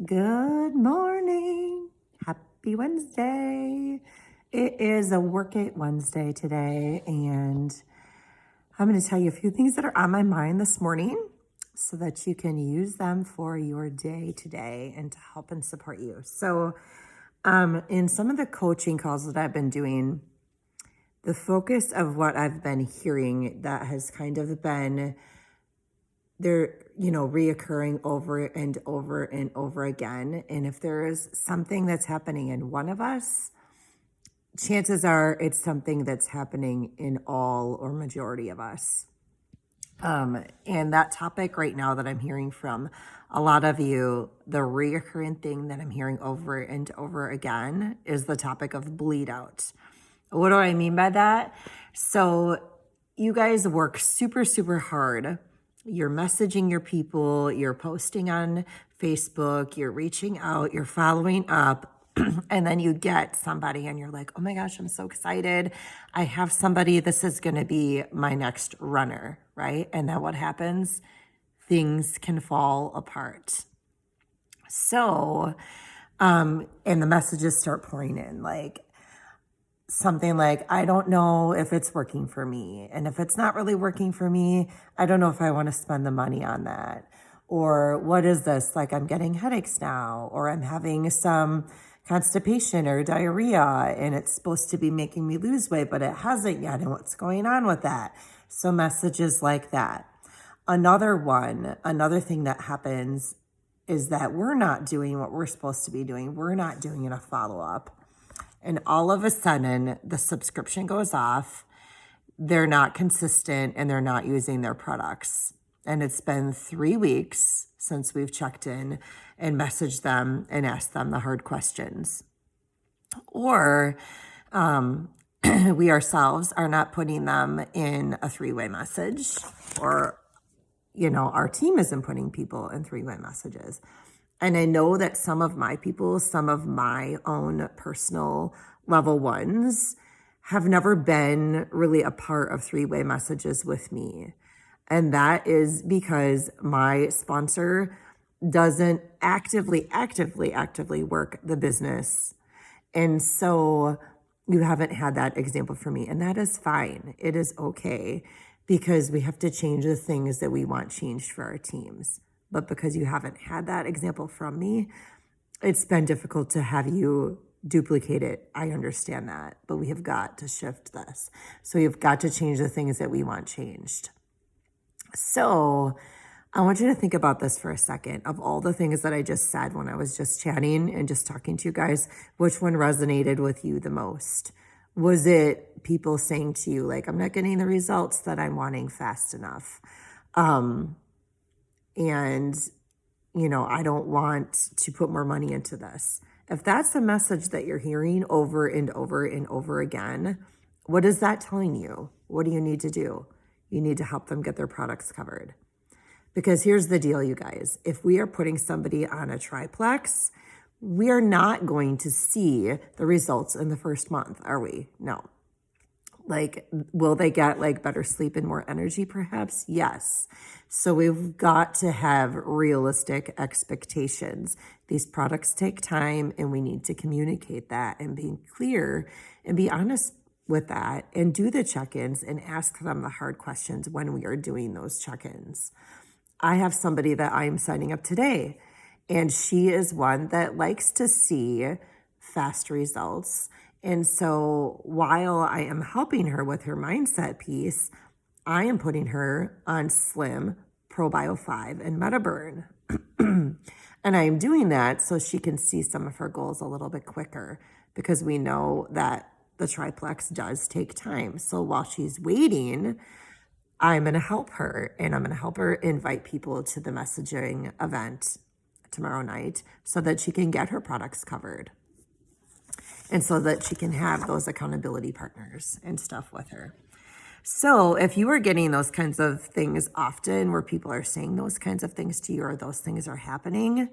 Good morning. Happy Wednesday. It is a Workate Wednesday today, and I'm going to tell you a few things that are on my mind this morning so that you can use them for your day today and to help and support you. So, in some of the coaching calls that I've been doing, the focus of what I've been hearing that has kind of been they're reoccurring over and over and over again. And if there is something that's happening in one of us, chances are it's something that's happening in all or majority of us. And that topic right now that I'm hearing from a lot of you, the reoccurring thing that I'm hearing over and over again is the topic of bleed out. What do I mean by that? So you guys work super, super hard. You're messaging your people, you're posting on Facebook, you're reaching out, you're following up, and then you get somebody and you're like, oh my gosh, I'm so excited. I have somebody, this is going to be my next runner, right? And then what happens? Things can fall apart. So, and the messages start pouring in like, something like, I don't know if it's working for me. And if it's not really working for me, I don't know if I want to spend the money on that. Or what is this? Like, I'm getting headaches now, or I'm having some constipation or diarrhea, and it's supposed to be making me lose weight, but it hasn't yet. And what's going on with that? So messages like that. Another thing that happens is that we're not doing what we're supposed to be doing. We're not doing enough follow-up. And all of a sudden, the subscription goes off. They're not consistent and they're not using their products. And it's been 3 weeks since we've checked in and messaged them and asked them the hard questions. Or we ourselves are not putting them in a 3-way message, or, our team isn't putting people in 3-way messages. And I know that some of my people, some of my own personal level ones have never been really a part of 3-way messages with me. And that is because my sponsor doesn't actively work the business. And so you haven't had that example for me. And that is fine. It is okay, because we have to change the things that we want changed for our teams. But because you haven't had that example from me, it's been difficult to have you duplicate it. I understand that, but we have got to shift this. So you've got to change the things that we want changed. So I want you to think about this for a second. Of all the things that I just said when I was just chatting and just talking to you guys, which one resonated with you the most? Was it people saying to you, like, I'm not getting the results that I'm wanting fast enough? And, I don't want to put more money into this. If that's the message that you're hearing over and over and over again, what is that telling you? What do you need to do? You need to help them get their products covered. Because here's the deal, you guys. If we are putting somebody on a triplex, we are not going to see the results in the first month, are we? No. Like, will they get better sleep and more energy perhaps? Yes. So we've got to have realistic expectations. These products take time, and we need to communicate that and be clear and be honest with that, and do the check-ins and ask them the hard questions when we are doing those check-ins. I have somebody that I'm signing up today, and she is one that likes to see fast results. And so while I am helping her with her mindset piece, I am putting her on Slim, ProBio 5, and MetaBurn. And I am doing that so she can see some of her goals a little bit quicker, because we know that the triplex does take time. So while she's waiting, I'm going to help her, and I'm going to help her invite people to the messaging event tomorrow night so that she can get her products covered, and so that she can have those accountability partners and stuff with her. So if you are getting those kinds of things often, where people are saying those kinds of things to you, or those things are happening,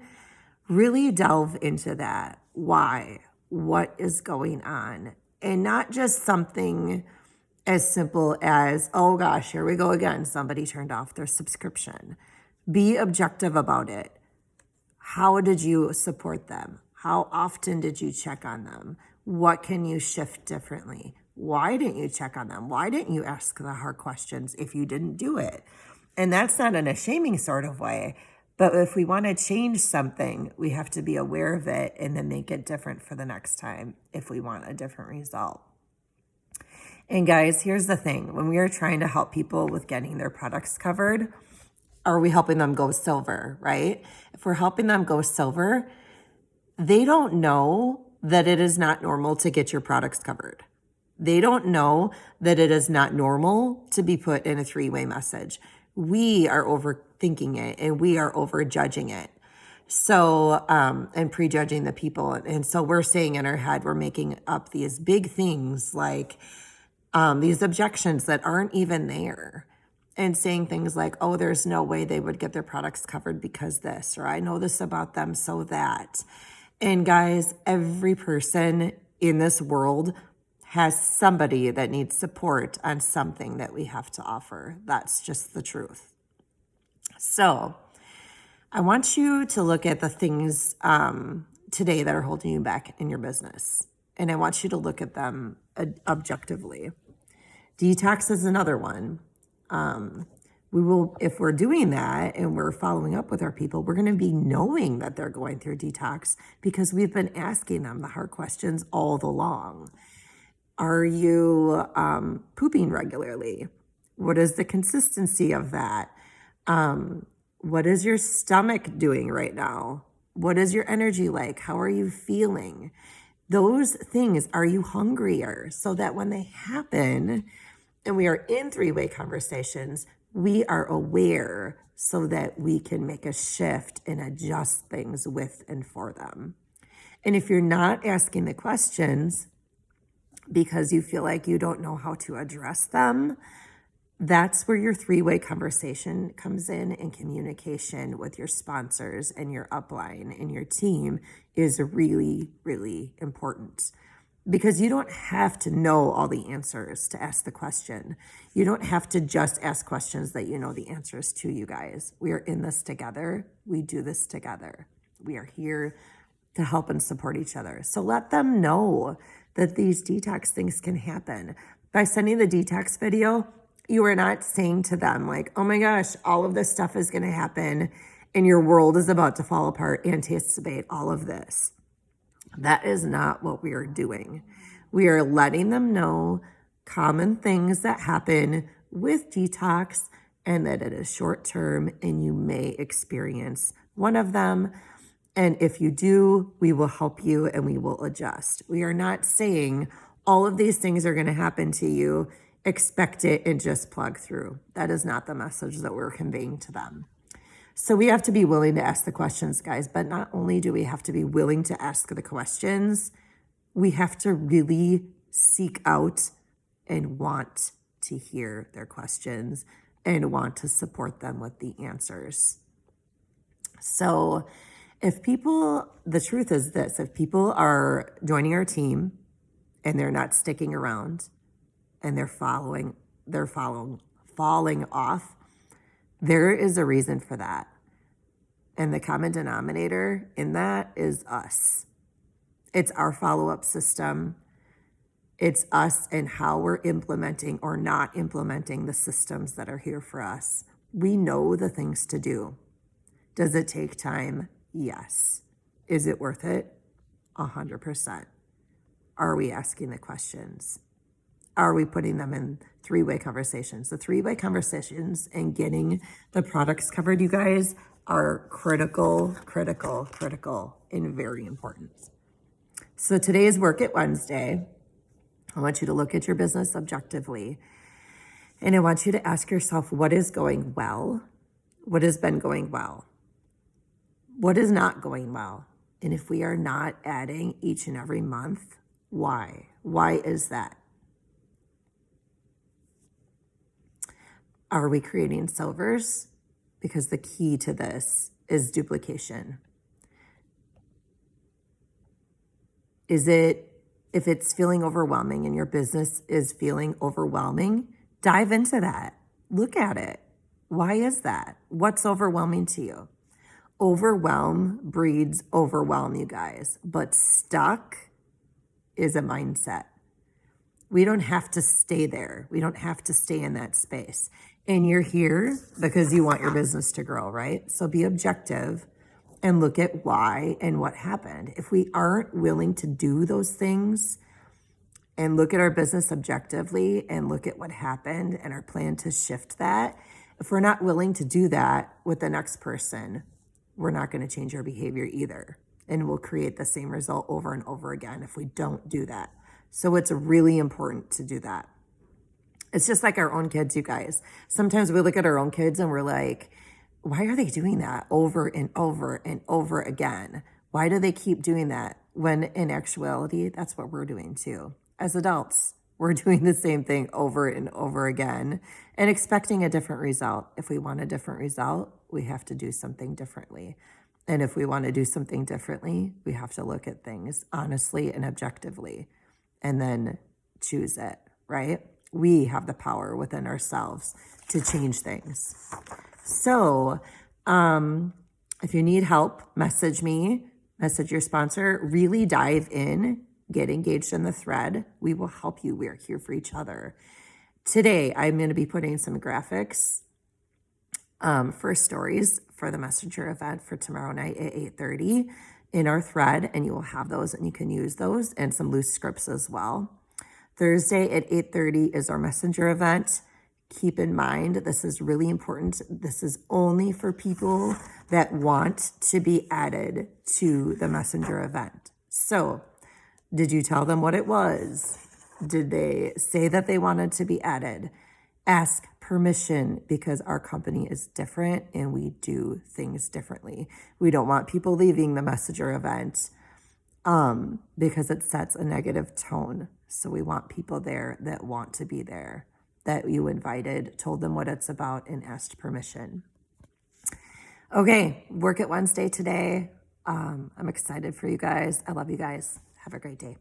really delve into that. Why? What is going on? And not just something as simple as, oh gosh, here we go again, somebody turned off their subscription. Be objective about it. How did you support them? How often did you check on them? What can you shift differently? Why didn't you check on them? Why didn't you ask the hard questions if you didn't do it? And that's not in a shaming sort of way. But if we want to change something, we have to be aware of it and then make it different for the next time if we want a different result. And guys, here's the thing. When we are trying to help people with getting their products covered, are we helping them go silver, right? If we're helping them go silver, they don't know that it is not normal to get your products covered. They don't know that it is not normal to be put in a three-way message. We are overthinking it and we are overjudging it. So, and prejudging the people. And so we're saying in our head, we're making up these big things like these objections that aren't even there. And saying things like, oh, there's no way they would get their products covered because this, or I know this about them, so that. And guys, every person in this world has somebody that needs support on something that we have to offer. That's just the truth. So I want you to look at the things today that are holding you back in your business. And I want you to look at them objectively. Detox is another one. We will, if we're doing that and we're following up with our people, we're going to be knowing that they're going through detox because we've been asking them the hard questions all along. Are you pooping regularly? What is the consistency of that? What is your stomach doing right now? What is your energy like? How are you feeling? Those things, are you hungrier? So that when they happen, and we are in three-way conversations, we are aware so that we can make a shift and adjust things with and for them. And if you're not asking the questions because you feel like you don't know how to address them, that's where your three-way conversation comes in, and communication with your sponsors and your upline and your team is really, really important. Because you don't have to know all the answers to ask the question. You don't have to just ask questions that you know the answers to, you guys. We are in this together. We do this together. We are here to help and support each other. So let them know that these detox things can happen. By sending the detox video, you are not saying to them like, oh my gosh, all of this stuff is going to happen and your world is about to fall apart. Anticipate all of this. That is not what we are doing. We are letting them know common things that happen with detox and that it is short term and you may experience one of them. And if you do, we will help you and we will adjust. We are not saying all of these things are going to happen to you, expect it and just plug through. That is not the message that we're conveying to them. So we have to be willing to ask the questions, guys, but not only do we have to be willing to ask the questions, we have to really seek out and want to hear their questions and want to support them with the answers. So the truth is this, if people are joining our team and they're not sticking around and they're falling off, there is a reason for that. And the common denominator in that is us. It's our follow-up system. It's us and how we're implementing or not implementing the systems that are here for us. We know the things to do. Does it take time? Yes. Is it worth it? 100%. Are we asking the questions? Are we putting them in three-way conversations? The three-way conversations and getting the products covered, you guys, are critical, and very important. So today is Work It Wednesday. I want you to look at your business objectively. And I want you to ask yourself, what is going well? What has been going well? What is not going well? And if we are not adding each and every month, why? Why is that? Are we creating silvers? Because the key to this is duplication. If it's feeling overwhelming and your business is feeling overwhelming, dive into that. Look at it. Why is that? What's overwhelming to you? Overwhelm breeds overwhelm, you guys, but stuck is a mindset. We don't have to stay there. We don't have to stay in that space. And you're here because you want your business to grow, right? So be objective and look at why and what happened. If we aren't willing to do those things and look at our business objectively and look at what happened and our plan to shift that, if we're not willing to do that with the next person, we're not going to change our behavior either. And we'll create the same result over and over again if we don't do that. So it's really important to do that. It's just like our own kids, you guys. Sometimes we look at our own kids and we're like, why are they doing that over and over and over again? Why do they keep doing that? When in actuality, that's what we're doing too. As adults, we're doing the same thing over and over again and expecting a different result. If we want a different result, we have to do something differently. And if we want to do something differently, we have to look at things honestly and objectively and then choose it, right? We have the power within ourselves to change things. So if you need help, message me, message your sponsor, really dive in, get engaged in the thread. We will help you. We're here for each other. Today, I'm going to be putting some graphics for stories for the messenger event for tomorrow night at 8:30 in our thread, and you will have those and you can use those and some loose scripts as well. Thursday at 8:30 is our messenger event. Keep in mind, this is really important. This is only for people that want to be added to the messenger event. So, did you tell them what it was? Did they say that they wanted to be added? Ask permission, because our company is different and we do things differently. We don't want people leaving the messenger event because it sets a negative tone. So we want people there that want to be there, that you invited, told them what it's about, and asked permission. Okay, Work It Wednesday today. I'm excited for you guys. I love you guys. Have a great day.